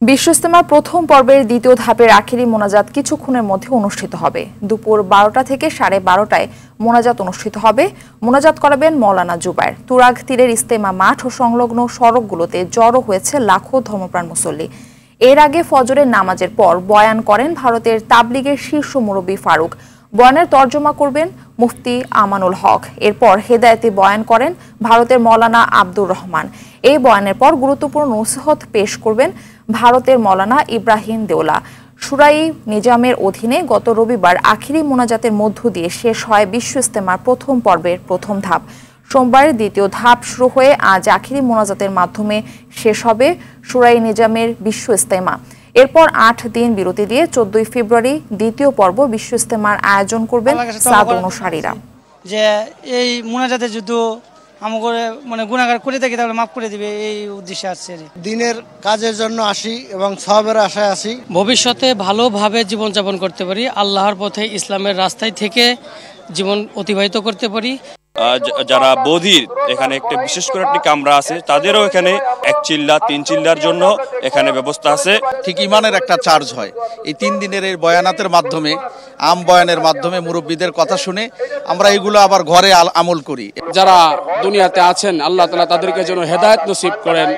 বিশ্ব ইজতেমার প্রথম পর্বের দ্বিতীয় ধাপের আখেরি মোনাজাত কিছুক্ষণের মধ্যে অনুষ্ঠিত হবে। দুপুর 12টা থেকে 12:30টায় মোনাজাত অনুষ্ঠিত হবে। মোনাজাত করাবেন মাওলানা জুবায়ের। তুরাগ তীরের ইজতেমা মাঠ ও সংলগ্ন সড়কগুলোতে জড়ো হয়েছে লাখো ধর্মপ্রাণ মুসল্লি। এর আগে ফজরের নামাজের পর বয়ান করেন ভারতের তাবলিগের শীর্ষ মুরব্বী ফারুক। বয়ানের তর্জমা করবেন মুফতি আমানুল হক। এরপর হেদায়েতি বয়ান করেন ভারতের মাওলানা আব্দুর রহমান। এই বয়ানের পর গুরুত্বপূর্ণ নসিহত পেশ করবেন ভারতের মাওলানা ইব্রাহিম দেওলা। শুরাই নিজামের অধীনে গত রবিবার আখিরি মোনাজাতের মধ্য দিয়ে শেষ হয় বিশ্ব ইজতেমার প্রথম পর্বের প্রথম ধাপ। সোমবার দ্বিতীয় ধাপ শুরু হয়ে আজ আখিরি মোনাজাতের মাধ্যমে শেষ হবে শুরাই নিজামের বিশ্ব ইজতেমা। এরপর 8 দিন বিরতি দিয়ে 14 ফেব্রুয়ারি দ্বিতীয় পর্ব বিশ্ব ইজতেমার আয়োজন করবেন সাদ অনুসারীরা। যে এই মোনাজাতে যদি আমাকে গুনাহগার করে থাকি তাহলে মাফ করে দিবে, এই উদ্দেশ্যে আসছে। দিনের কাজের জন্য আসি এবং সওয়াবের আশায় আসি। ভবিষ্যতে ভালোভাবে জীবনযাপন করতে পারি, আল্লাহর পথে ইসলামের রাস্তায় থেকে জীবন অতিবাহিত করতে পারি। যারা বধির, এখানে একটা বিশেষ করে একটি কামরা আছে, তাদেরও এখানে 1 চিল্লা 3 চিল্লার জন্য এখানে ব্যবস্থা আছে। ঠিক ইমানের একটা চার্জ হয় এই 3 দিনের এই বয়ানাতের মাধ্যমে, বয়ানের মাধ্যমে মুরব্বীদের কথা শুনে আমরা এগুলো আবার ঘরে আমল করি। যারা দুনিয়াতে আছেন আল্লাহ তাআলা তাদেরকে যেন হেদায়েত নসিব করেন,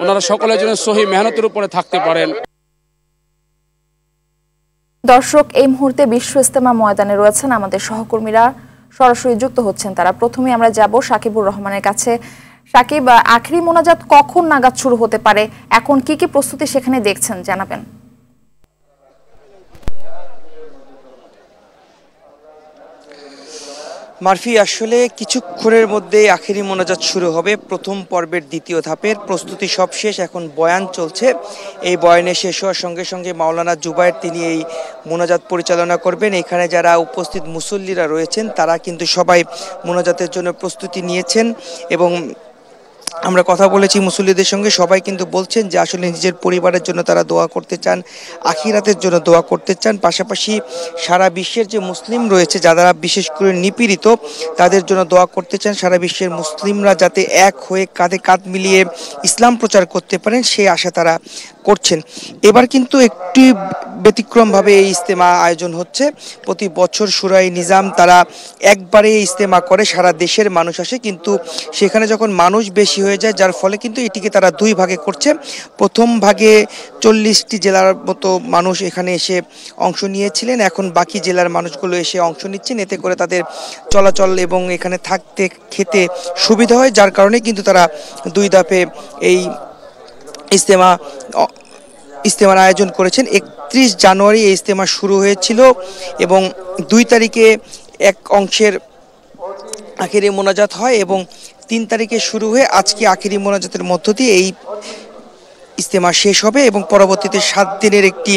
ওনারা সকলের জন্য সহি মেহনতের উপরে থাকতে পারেন। দর্শক, এই মুহূর্তে বিশ্ব ইজতেমা ময়দানে রয়েছেন আমাদের সহকর্মীরা, সরাসরি যুক্ত হচ্ছেন তারা। প্রথমে আমরা যাব সাকিবুর রহমানের কাছে। সাকিব, আখেরি মোনাজাত কখন নাগাদ শুরু হতে পারে, এখন কি কি প্রস্তুতি সেখানে দেখছেন জানাবেন। মারফি, আসলে কিছুক্ষণের মধ্যে আখেরি মোনাজাত শুরু হবে। প্রথম পর্বের দ্বিতীয় ধাপের প্রস্তুতি সব শেষ, এখন বয়ান চলছে। এই বয়ানে শেষ হওয়ার সঙ্গে সঙ্গে মাওলানা জুবায়ের তিনি এই মোনাজাত পরিচালনা করবেন। এখানে যারা উপস্থিত মুসল্লিরা রয়েছেন তারা কিন্তু সবাই মোনাজাতের জন্য প্রস্তুতি নিয়েছেন এবং আমরা কথা বলেছি মুসল্লিদের সঙ্গে, সবাই কিন্তু বলছেন যে আসলে নিজের পরিবারের জন্য তারা দোয়া করতে চান, আখিরাতের জন্য দোয়া করতে চান। পাশাপাশি সারা বিশ্বের যে মুসলিম রয়েছে যারা বিশেষ করে নিপীড়িত, তাদের জন্য দোয়া করতে চান। সারা বিশ্বের মুসলিমরা যাতে এক হয়ে কাঁধে কাঁধ মিলিয়ে ইসলাম প্রচার করতে পারেন সেই আশা তারা করছেন। এবার কিন্তু একটি ব্যতিক্রমভাবে এই ইজতেমা আয়োজন হচ্ছে। প্রতি বছর শুরাই নিজাম তারা একবারে ইজতেমা করে, সারা দেশের মানুষ আসে, কিন্তু সেখানে যখন মানুষ বেশি হয়ে যায় যার ফলে কিন্তু এটিকে তারা 2 ভাগে করছে। প্রথম ভাগে 40টি জেলার মতো মানুষ এখানে এসে অংশ নিয়েছিলেন, এখন বাকি জেলার মানুষগুলো এসে অংশ নিচ্ছেন। এতে করে তাদের চলাচল এবং এখানে থাকতে খেতে সুবিধা হয়, যার কারণে কিন্তু তারা 2 ধাপে এই ইজতেমার আয়োজন করেছেন। 31 জানুয়ারি এই ইজতেমা শুরু হয়েছিল এবং 2 তারিখে এক অংশের আখেরি মোনাজাত হয় এবং 3 তারিখে শুরু হয়ে আজকে আখেরি মোনাজাতের মধ্য দিয়ে এই ইজতেমা শেষ হবে এবং পরবর্তীতে 7 দিনের একটি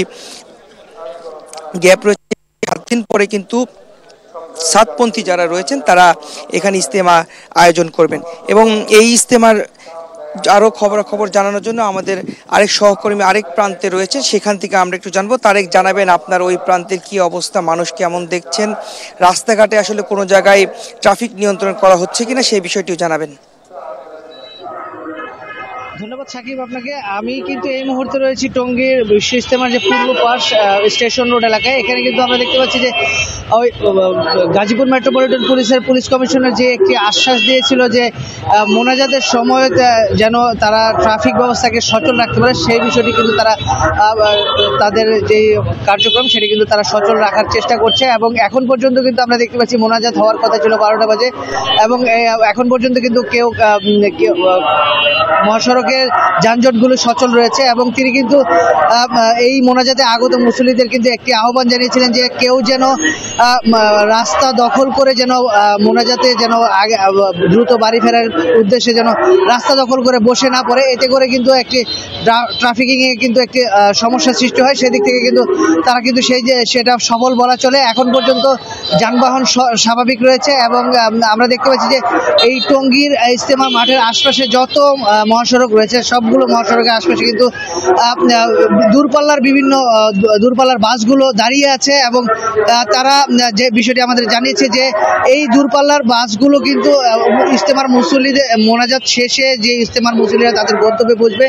গ্যাপ রয়েছে। 7 দিন পরে কিন্তু সাতপন্থী যারা রয়েছেন তারা এখানে ইজতেমা আয়োজন করবেন এবং এই ইজতেমার আরও খবরাখবর জানানোর জন্য আমাদের আরেক সহকর্মী আরেক প্রান্তে রয়েছে, সেখান থেকে আমরা একটু জানবো। তারেক, জানাবেন আপনার ওই প্রান্তের কি অবস্থা, মানুষ কেমন দেখছেন, রাস্তাঘাটে আসলে কোনো জায়গায় ট্রাফিক নিয়ন্ত্রণ করা হচ্ছে কিনা সেই বিষয়টিও জানাবেন। ধন্যবাদ সাকিব আপনাকে। আমি কিন্তু এই মুহূর্তে রয়েছি টঙ্গীর বিশ্ব ইজতেমার যে পূর্ব পাশ স্টেশন রোড এলাকায়। এখানে কিন্তু আমরা দেখতে পাচ্ছি যে ওই গাজীপুর মেট্রোপলিটন পুলিশের পুলিশ কমিশনার যে একটি আশ্বাস দিয়েছিল যে মোনাজাতের সময় যেন তারা ট্রাফিক ব্যবস্থাকে সচল রাখতে পারে, সেই বিষয়টি কিন্তু তারা তাদের যে কার্যক্রম সেটি কিন্তু তারা সচল রাখার চেষ্টা করছে এবং এখন পর্যন্ত কিন্তু আমরা দেখতে পাচ্ছি মোনাজাত হওয়ার কথা ছিল 12টা বাজে এবং এখন পর্যন্ত কিন্তু কেউ মহাসড়ক যানজটগুলো সচল রয়েছে এবং তিনি কিন্তু এই মোনাজাতে আগত মুসল্লিদের কিন্তু একটি আহ্বান জানিয়েছিলেন যে কেউ যেন রাস্তা দখল করে যেন মোনাজাতে যেন আগে দ্রুত বাড়ি ফেরার উদ্দেশ্যে যেন রাস্তা দখল করে বসে না পড়ে। এতে করে কিন্তু একটি ট্রাফিকিং এ কিন্তু একটি সমস্যার সৃষ্টি হয়, সেদিক থেকে কিন্তু তারা কিন্তু সেটা সফল বলা চলে। এখন পর্যন্ত যানবাহন স্বাভাবিক রয়েছে এবং আমরা দেখতে পাচ্ছি যে এই টঙ্গীর ইজতেমা মাঠের আশপাশে যত মহাসড়ক রয়েছে, সবগুলো মহাসড়কের আশপাশে কিন্তু দূরপাল্লার বাসগুলো দাঁড়িয়ে আছে এবং তারা যে বিষয়টি আমাদের জানিয়েছে যে এই দূরপাল্লার বাসগুলো কিন্তু ইজতেমার মুসল্লিদের মোনাজাত শেষে যে ইজতেমার মুসল্লিরা তাদের গন্তব্যে পৌঁছবে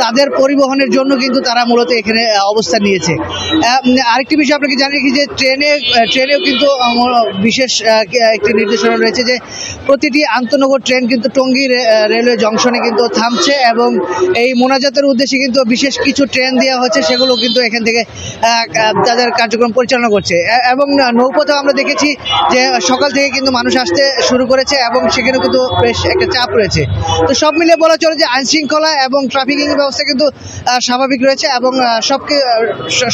তাদের পরিবহনের জন্য কিন্তু তারা মূলত এখানে অবস্থান নিয়েছে। আরেকটি বিষয় আপনাকে জানিয়ে কি যে ট্রেনেও কিন্তু বিশেষ একটি নির্দেশনা রয়েছে যে প্রতিটি আন্তনগর ট্রেন কিন্তু টঙ্গী রেলওয়ে জংশনে কিন্তু থামছে এবং এই মোনাজাতের উদ্দেশ্যে কিন্তু বিশেষ কিছু ট্রেন দেওয়া হচ্ছে, সেগুলো কিন্তু এখান থেকে তাদের কার্যক্রম পরিচালনা করছে। এবং নৌপথেও আমরা দেখেছি যে সকাল থেকে কিন্তু মানুষ আসতে শুরু করেছে এবং সেখানে কিন্তু বেশ একটা চাপ রয়েছে। তো সব মিলিয়ে বলা চলে যে আইন শৃঙ্খলা এবং ট্রাফিকিং ব্যবস্থা কিন্তু স্বাভাবিক রয়েছে এবং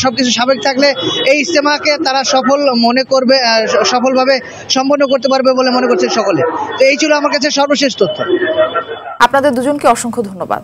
সবকিছু স্বাভাবিক থাকলে এই ইজতেমাকে তারা সফলভাবে সম্পন্ন করতে পারবে বলে মনে করছে সকলে। তো এই ছিল আমার কাছে সর্বশেষ তথ্য। আপনাদের দুজনকে অসংখ্য ধন্যবাদ।